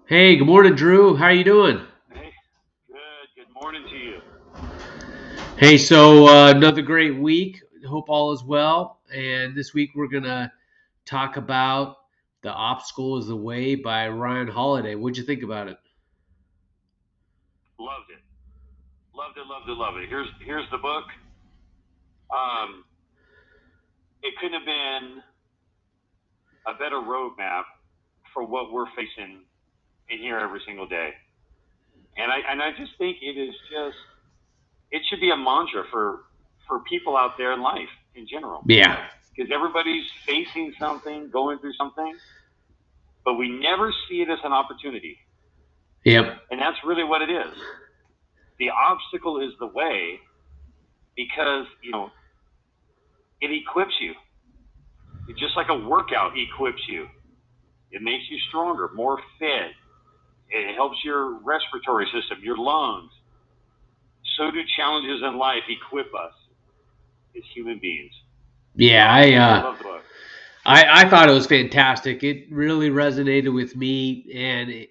Hey, good morning, Drew. How you doing? Hey, good. Good morning to you. Hey, so another great week. Hope all is well. And this week we're gonna talk about "The Obstacle Is the Way" by Ryan Holiday. What'd you think about it? Loved it. Loved it. Loved it. Loved it. Here's the book. Um, it couldn't have been a better roadmap for what we're facing in here every single day. And I just think it should be a mantra for people out there in life in general Yeah. because everybody's facing something, going through something, but we never see it as an opportunity, Yep. and that's really what it is. The obstacle is the way because it equips you. It's just like a workout equips you. It makes you stronger, more fit. It helps your respiratory system, your lungs. So do challenges in life equip us as human beings. Yeah. Loved it. I love the book. I thought it was fantastic. It really resonated with me, and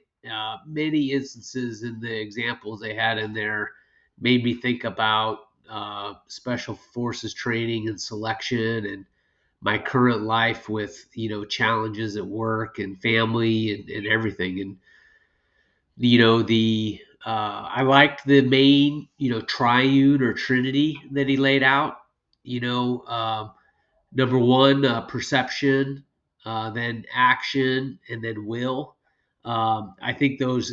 many instances in the examples they had in there made me think about special forces training and selection, and my current life with challenges at work and family and everything. And the I liked the main triune or trinity that he laid out. you know um, Number one, perception, then action, and then will. I think those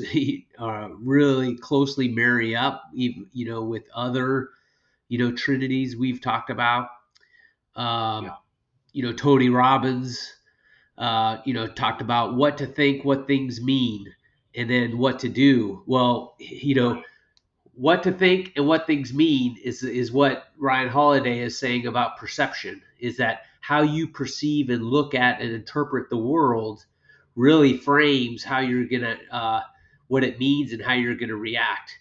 really closely marry up, even with other trinities we've talked about. um, Yeah. Tony Robbins talked about what to think, what things mean, and then what to do. Well, Right. what to think and what things mean is what Ryan Holiday is saying about perception. Is that how you perceive and look at and interpret the world really frames how you're gonna what it means and how you're gonna react.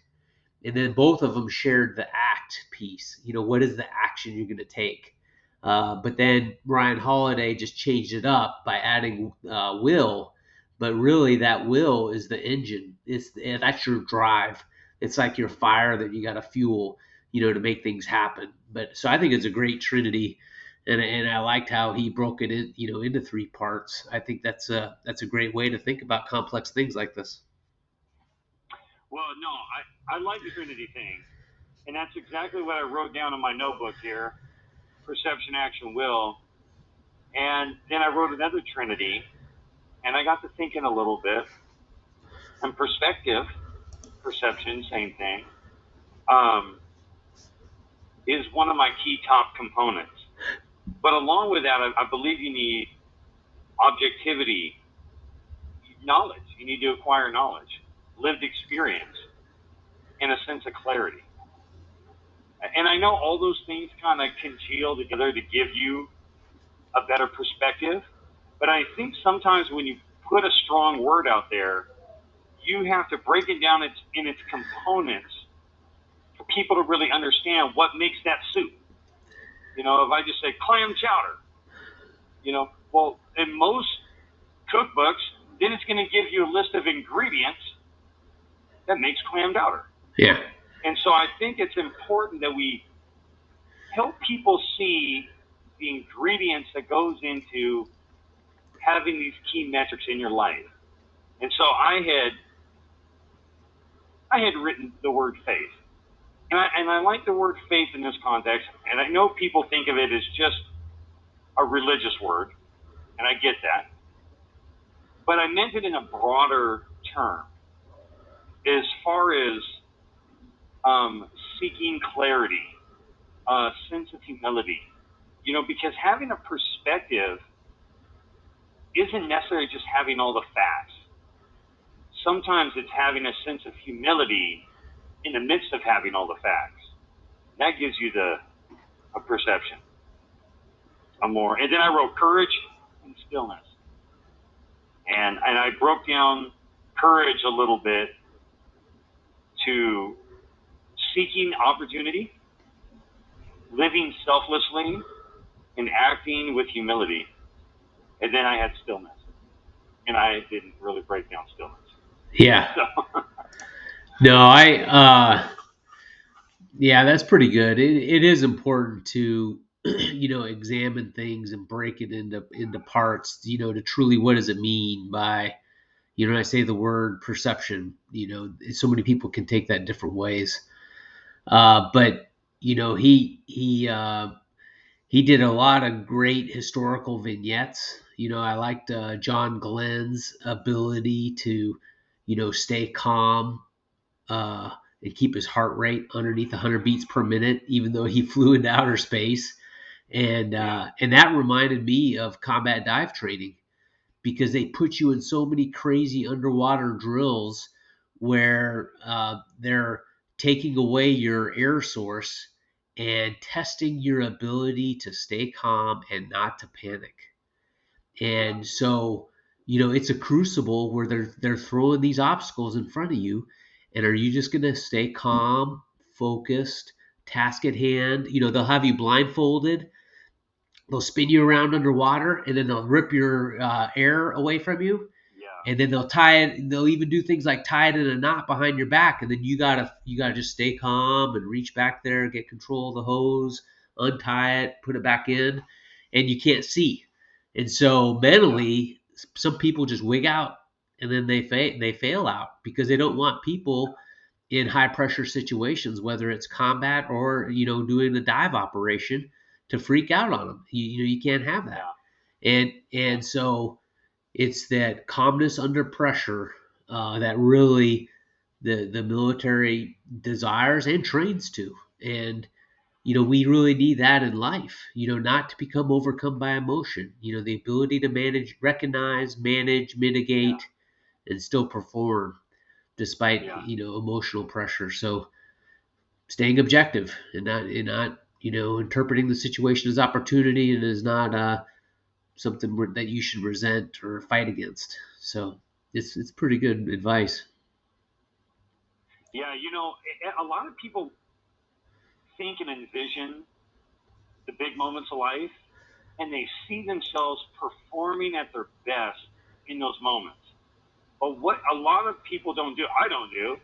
And then both of them shared the act piece. What is the action you're gonna take? But then Ryan Holiday just changed it up by adding will. But really, that will is the engine. That's your drive. It's like your fire that you got to fuel, to make things happen. But so I think it's a great trinity, and I liked how he broke it in, into three parts. I think that's a great way to think about complex things like this. Well, no, I like the Trinity thing. And that's exactly what I wrote down in my notebook here perception, action, will. And then I wrote another Trinity. And I got to thinking a little bit. And perspective, perception, same thing, um, is one of my key top components. But along with that, I believe you need objectivity, knowledge. You need to acquire knowledge, lived experience, and a sense of clarity. And I know all those things kind of congeal together to give you a better perspective. But I think sometimes when you put a strong word out there, you have to break it down in its components for people to really understand what makes that soup. If I just say clam chowder, well, in most cookbooks, then it's going to give you a list of ingredients that makes clam chowder. Yeah. And so I think it's important that we help people see the ingredients that goes into having these key metrics in your life. And so I had written the word faith. And I like the word faith in this context. And I know people think of it as just a religious word, and I get that. But I meant it in a broader term as far as seeking clarity, a sense of humility. Because having a perspective isn't necessarily just having all the facts. Sometimes it's having a sense of humility in the midst of having all the facts. That gives you a perception, a more. And then I wrote courage and stillness, and I broke down courage a little bit to seeking opportunity, living selflessly, and acting with humility. And then I had stillness, and I didn't really break down stillness. Yeah. So, No, yeah, that's pretty good. It is important to, examine things and break it into parts, to truly what does it mean by, I say the word perception, so many people can take that different ways. But, he did a lot of great historical vignettes. I liked John Glenn's ability to, stay calm uh, and keep his heart rate underneath 100 beats per minute, even though he flew into outer space. And yeah, and that reminded me of combat dive training because they put you in so many crazy underwater drills where they're taking away your air source and testing your ability to stay calm and not to panic. yeah, And so, it's a crucible where they're throwing these obstacles in front of you, and are you just going to stay calm, focused, task at hand? They'll have you blindfolded, they'll spin you around underwater, and then they'll rip your air away from you, yeah, and then they'll tie it. They'll even do things like tie it in a knot behind your back, and then you gotta just stay calm and reach back there, get control of the hose, untie it, put it back in, and you can't see. And so yeah, mentally, some people just wig out, and then they fail out because they don't want people in high pressure situations, whether it's combat or doing a dive operation, to freak out on them. You can't have that, yeah, yeah, and so it's that calmness under pressure that really the military desires and trains to. And we really need that in life, not to become overcome by emotion, the ability to manage, yeah, mitigate, and still perform despite yeah. emotional pressure. So staying objective and not interpreting the situation as opportunity and as not something that you should resent or fight against. So it's pretty good advice. Yeah, a lot of people think and envision the big moments of life, and they see themselves performing at their best in those moments. But what a lot of people don't do, I don't do,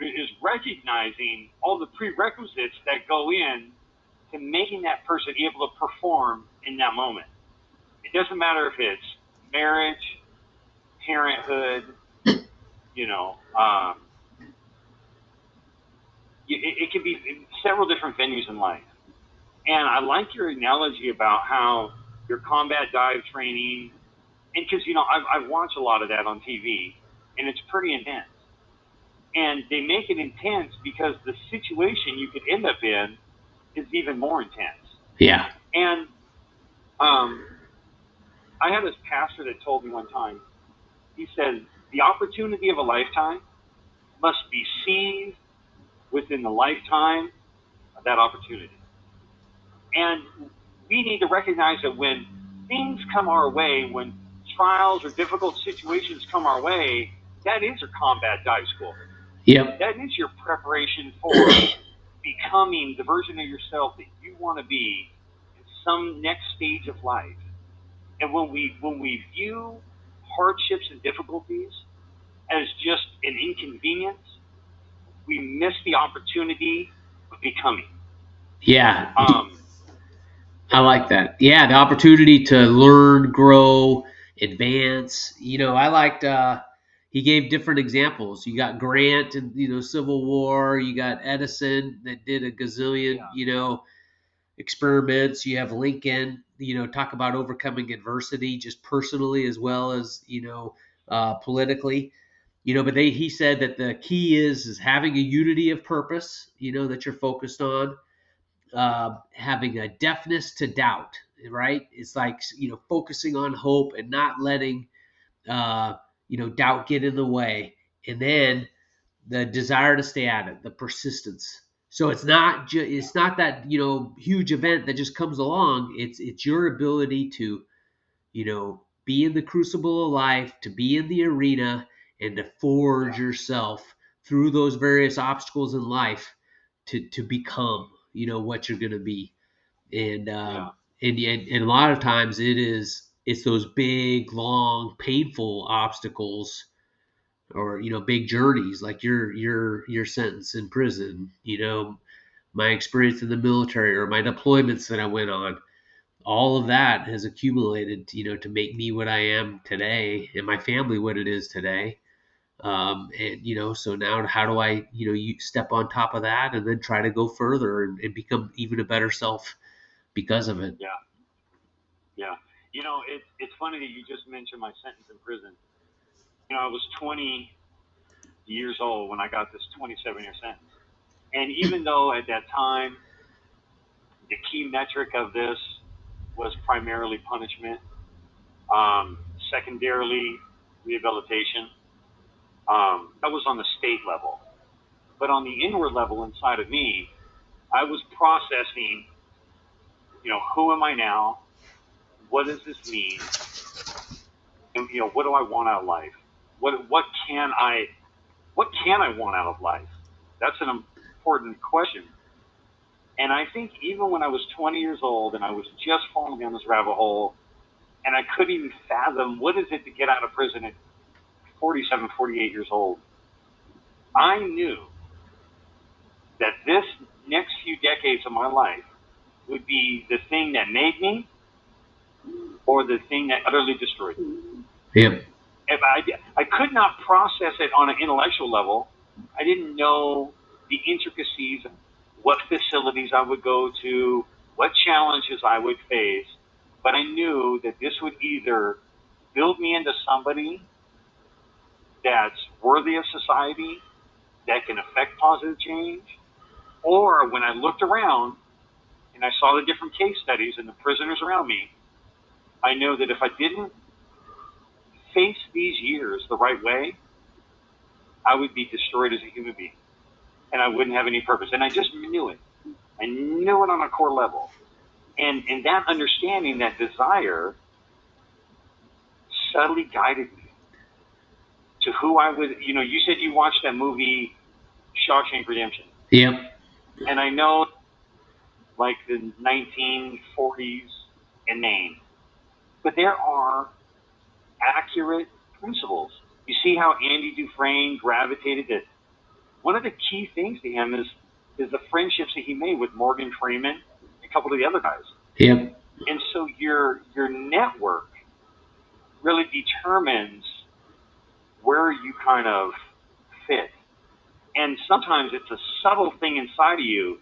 is recognizing all the prerequisites that go in to making that person able to perform in that moment. It doesn't matter if it's marriage, parenthood, you know, it can be in several different venues in life. And I like your analogy about how your combat dive training, and because, I've watched a lot of that on TV, and it's pretty intense. And they make it intense because the situation you could end up in is even more intense. Yeah. And I had this pastor that told me one time, he said, the opportunity of a lifetime must be seized within the lifetime of that opportunity. And we need to recognize that when things come our way, when trials or difficult situations come our way, that is your combat dive school. Yep. That is your preparation for becoming the version of yourself that you want to be in some next stage of life. And when we view hardships and difficulties as just an inconvenience, we miss the opportunity of becoming. Yeah. Um, I like that. Yeah, the opportunity to learn, grow, advance. I liked he gave different examples. You got Grant and Civil War, you got Edison that did a gazillion, yeah, experiments. You have Lincoln, talk about overcoming adversity just personally as well as, politically. But he said that the key is having a unity of purpose, that you're focused on, having a deafness to doubt, right? It's like, focusing on hope and not letting, doubt get in the way. And then the desire to stay at it, the persistence. So yeah, it's not that, huge event that just comes along. It's your ability to, be in the crucible of life, to be in the arena, and to forge yeah, yourself through those various obstacles in life to become, what you're going to be. And yeah, and a lot of times it's those big, long, painful obstacles or big journeys like your sentence in prison, my experience in the military or my deployments that I went on. All of that has accumulated, to make me what I am today and my family what it is today. And so now how do I, you step on top of that and then try to go further and become even a better self because of it. Yeah, yeah. It's funny that you just mentioned my sentence in prison. I was 20 years old when I got this 27-year sentence. And even though at that time the key metric of this was primarily punishment, secondarily rehabilitation, that was on the state level. But on the inward level inside of me, I was processing, who am I now? What does this mean? And what do I want out of life? What can I want out of life? That's an important question. And I think even when I was 20 years old and I was just falling down this rabbit hole, and I couldn't even fathom what is it to get out of prison at 47, 48 years old, I knew that this next few decades of my life would be the thing that made me or the thing that utterly destroyed me. Yep. If I could not process it on an intellectual level. I didn't know the intricacies of what facilities I would go to, what challenges I would face, but I knew that this would either build me into somebody that's worthy of society, that can affect positive change, or when I looked around and I saw the different case studies and the prisoners around me, I know that if I didn't face these years the right way, I would be destroyed as a human being and I wouldn't have any purpose. And I just knew it. I knew it on a core level. And that understanding, that desire, subtly guided me to who I would, you said you watched that movie, Shawshank Redemption. Yep. And I know, like, the 1940s in Maine, but there are accurate principles. You see how Andy Dufresne gravitated to. One of the key things to him is the friendships that he made with Morgan Freeman and a couple of the other guys. Yep. And so your network really determines where you kind of fit. And sometimes it's a subtle thing inside of you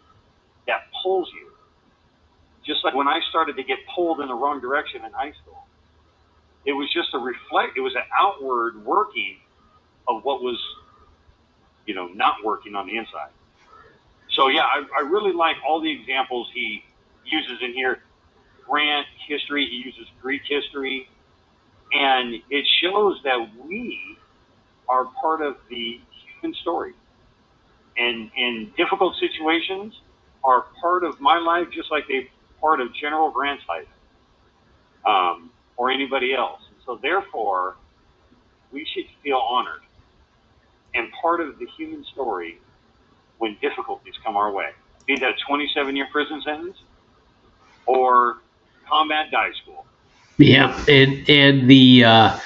that pulls you. Just like when I started to get pulled in the wrong direction in high school, it was just it was an outward working of what was, not working on the inside. So yeah, I really like all the examples he uses in here. Grant history, he uses Greek history, and it shows that we are part of the human story. And in difficult situations are part of my life, just like they part of General Grant's life, or anybody else. So therefore, we should feel honored and part of the human story when difficulties come our way. Be that a 27-year prison sentence or combat dive school. Yeah. And the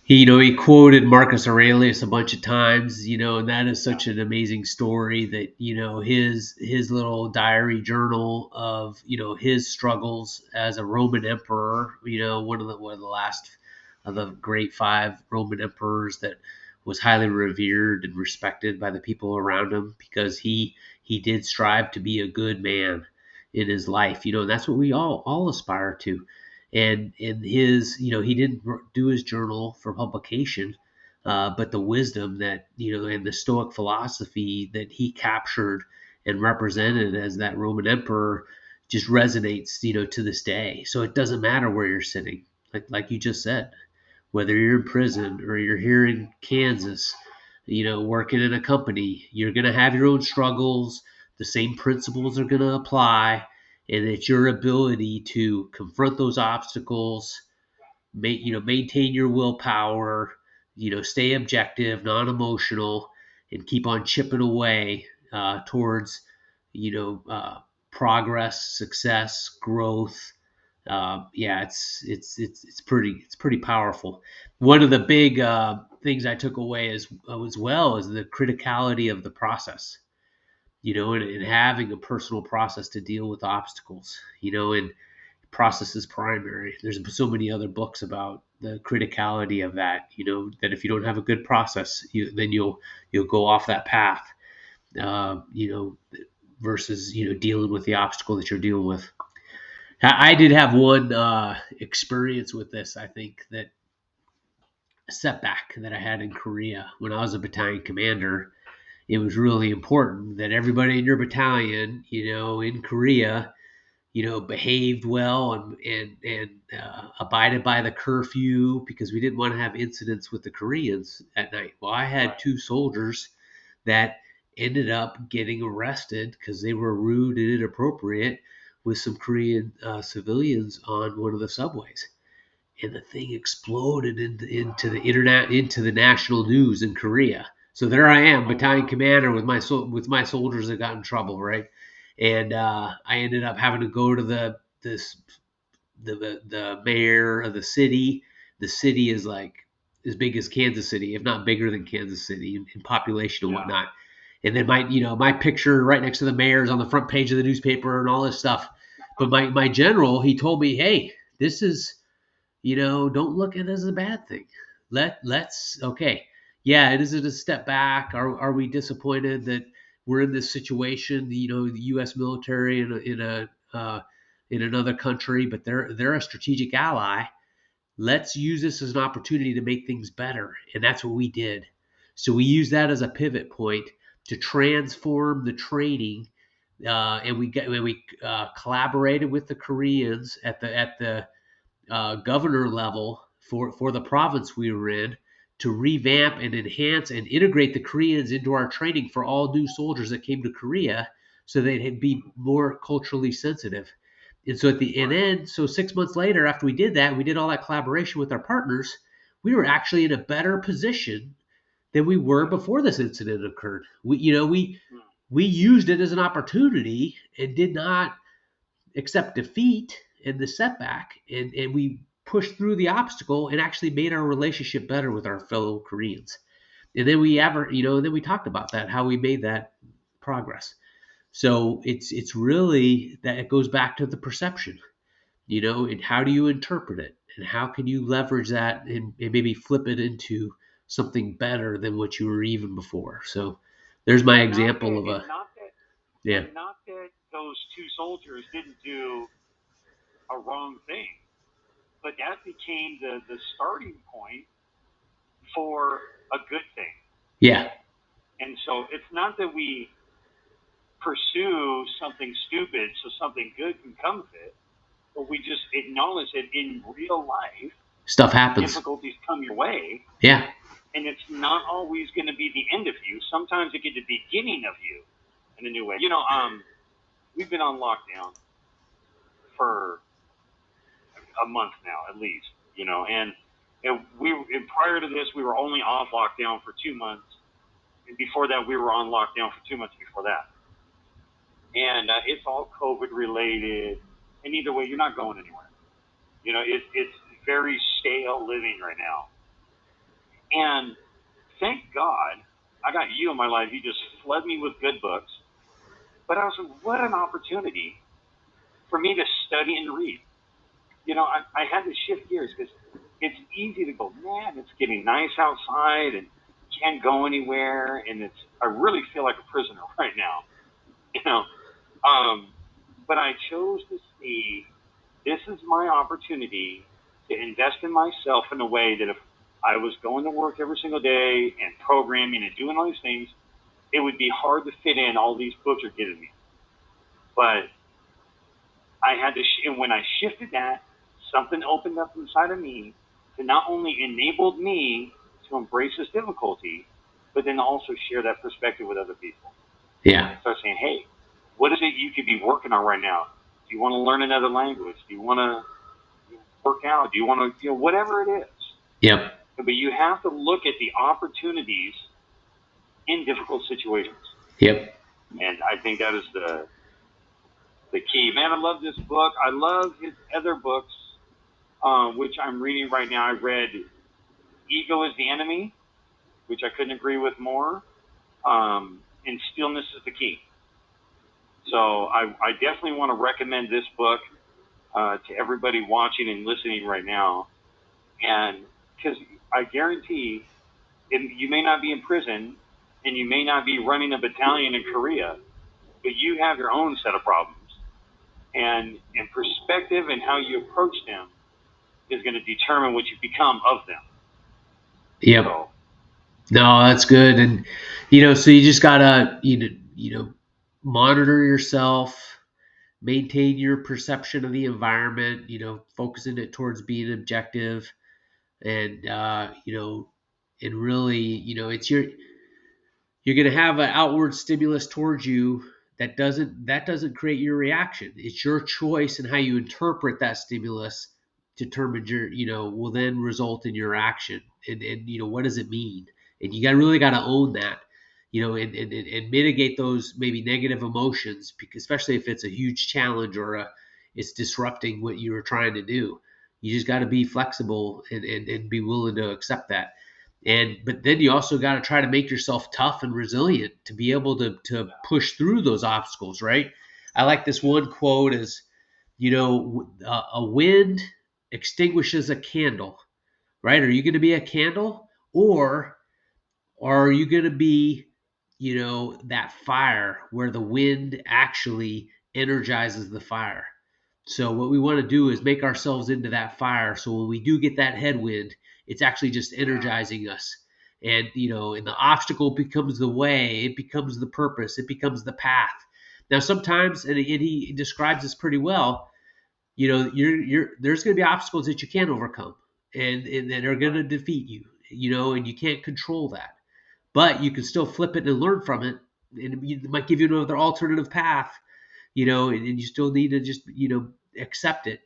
he quoted Marcus Aurelius a bunch of times, and that is such an amazing story that, his little diary journal of, his struggles as a Roman emperor, one of the last of the great five Roman emperors that was highly revered and respected by the people around him because he did strive to be a good man in his life, and that's what we all aspire to. And in his, he didn't do his journal for publication, but the wisdom that, and the Stoic philosophy that he captured and represented as that Roman emperor just resonates, to this day. So it doesn't matter where you're sitting, like you just said, whether you're in prison or you're here in Kansas, working in a company, you're going to have your own struggles. The same principles are going to apply, and it's your ability to confront those obstacles, maintain your willpower, stay objective, non-emotional, and keep on chipping away towards, progress, success, growth. Yeah, it's pretty powerful. One of the big things I took away as well as the criticality of the process, and having a personal process to deal with obstacles, and process is primary. There's so many other books about the criticality of that, that if you don't have a good process, then you'll go off that path, versus, dealing with the obstacle that you're dealing with. I did have one experience with this, I think, that setback that I had in Korea when I was a battalion commander. It was really important that everybody in your battalion, in Korea, behaved well and abided by the curfew, because we didn't want to have incidents with the Koreans at night. Well, I had two soldiers that ended up getting arrested because they were rude and inappropriate with some Korean civilians on one of the subways, and the thing exploded into the internet, into the national news in Korea. So there I am, battalion commander, with my soldiers that got in trouble, right? And I ended up having to go to the mayor of the city. The city is like as big as Kansas City, if not bigger than Kansas City in population and whatnot. And then my picture right next to the mayor's on the front page of the newspaper and all this stuff. But my general, he told me, hey, this is, don't look at it as a bad thing. Let's okay. Yeah, it is a step back. Are we disappointed that we're in this situation? The U.S. military in another country, but they're a strategic ally. Let's use this as an opportunity to make things better, and that's what we did. So we used that as a pivot point to transform the training, and we collaborated with the Koreans at the governor level for the province we were in, to revamp and enhance and integrate the Koreans into our training for all new soldiers that came to Korea, so they'd be more culturally sensitive. And so so 6 months later, after we did that, we did all that collaboration with our partners, we were actually in a better position than we were before this incident occurred. We used it as an opportunity and did not accept defeat and the setback, and we pushed through the obstacle and actually made our relationship better with our fellow Koreans. And then we talked about that, how we made that progress. So it's really that it goes back to the perception, and how do you interpret it, and how can you leverage that and maybe flip it into something better than what you were even before. So there's my example of a not that those two soldiers didn't do a wrong thing, but that became the starting point for a good thing. Yeah. And so it's not that we pursue something stupid so something good can come of it, but we just acknowledge that in real life, stuff happens. Difficulties come your way. Yeah. And it's not always going to be the end of you. Sometimes it can be the beginning of you in a new way. We've been on lockdown for a month now, at least, and prior to this, we were only off lockdown for 2 months. And before that, we were on lockdown for 2 months before that. And it's all COVID related. And either way, you're not going anywhere. It's very stale living right now. And thank God I got you in my life. You just flood me with good books. But also, what an opportunity for me to study and read. I had to shift gears because it's easy to go, man, it's getting nice outside and can't go anywhere. And I really feel like a prisoner right now, but I chose to see this is my opportunity to invest in myself in a way that if I was going to work every single day and programming and doing all these things, it would be hard to fit in all these books are giving me. But I had to, and when I shifted that, something opened up inside of me that not only enabled me to embrace this difficulty, but then also share that perspective with other people. Yeah. And start saying, hey, what is it you could be working on right now? Do you want to learn another language? Do you want to work out? Do you want to, whatever it is? Yep. But you have to look at the opportunities in difficult situations. Yep. And I think that is the key. Man, I love this book. I love his other books, which I'm reading right now. I read Ego is the Enemy. which I couldn't agree with more. And stillness is the key. So I definitely want to recommend this book to everybody watching and listening right now. And because I guarantee you may not be in prison and you may not be running a battalion in Korea, but you have your own set of problems. And perspective and how you approach them is going to determine what you become of them. Yep. So, No, that's good. And, so you just gotta, monitor yourself, maintain your perception of the environment, focusing it towards being objective, and, and really, it's you're going to have an outward stimulus towards you that doesn't create your reaction. It's your choice and how you interpret that stimulus determines will then result in your action. And what does it mean? And you really got to own that, and mitigate those maybe negative emotions, because especially if it's a huge challenge or it's disrupting what you were trying to do. You just got to be flexible and be willing to accept that. But then you also got to try to make yourself tough and resilient to be able to push through those obstacles, right? I like this one quote as, a wind extinguishes a candle, right? Are you going to be a candle, or are you going to be, that fire where the wind actually energizes the fire? So what we want to do is make ourselves into that fire. So when we do get that headwind, it's actually just energizing us. And, and the obstacle becomes the way, it becomes the purpose, it becomes the path. Now, sometimes, and he describes this pretty well, there's going to be obstacles that you can't overcome and that are going to defeat you, and you can't control that. But you can still flip it and learn from it. And it might give you another alternative path, and you still need to just, accept it.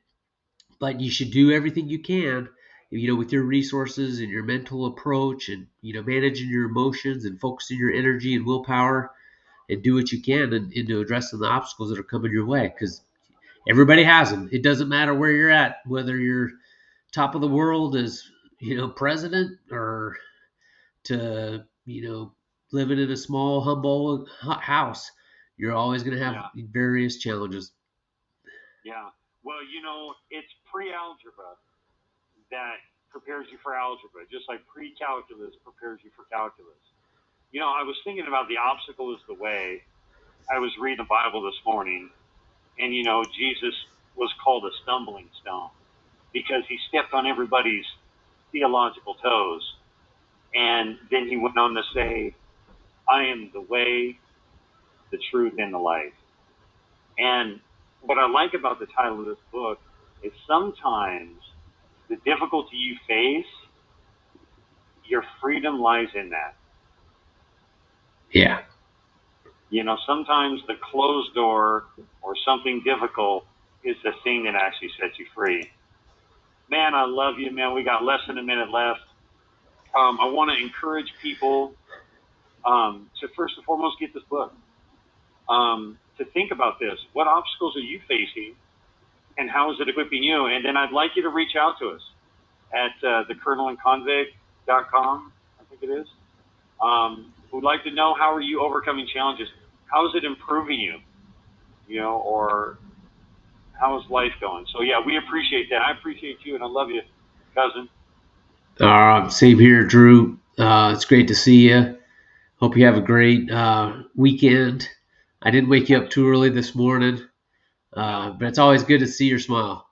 But you should do everything you can, with your resources and your mental approach and, managing your emotions and focusing your energy and willpower, and do what you can into addressing the obstacles that are coming your way. Because everybody has them. It doesn't matter where you're at, whether you're top of the world as, president, or to, living in a small, humble house. You're always going to have various challenges. Yeah. Well, it's pre-algebra that prepares you for algebra, just like pre-calculus prepares you for calculus. I was thinking about the obstacle is the way. I was reading the Bible this morning, and, Jesus was called a stumbling stone because he stepped on everybody's theological toes. And then he went on to say, I am the way, the truth, and the life. And what I like about the title of this book is sometimes the difficulty you face, your freedom lies in that. Yeah. Sometimes the closed door or something difficult is the thing that actually sets you free. Man, I love you, man. We got less than a minute left. I want to encourage people to first and foremost get this book. To think about this. What obstacles are you facing, and how is it equipping you? And then I'd like you to reach out to us at thecolonelandconvict.com, I think it is. We'd like to know, how are you overcoming challenges? How is it improving you? Or how is life going? So, yeah, we appreciate that. I appreciate you, and I love you, cousin. Same here, Drew. It's great to see you. Hope you have a great weekend. I didn't wake you up too early this morning, but it's always good to see your smile.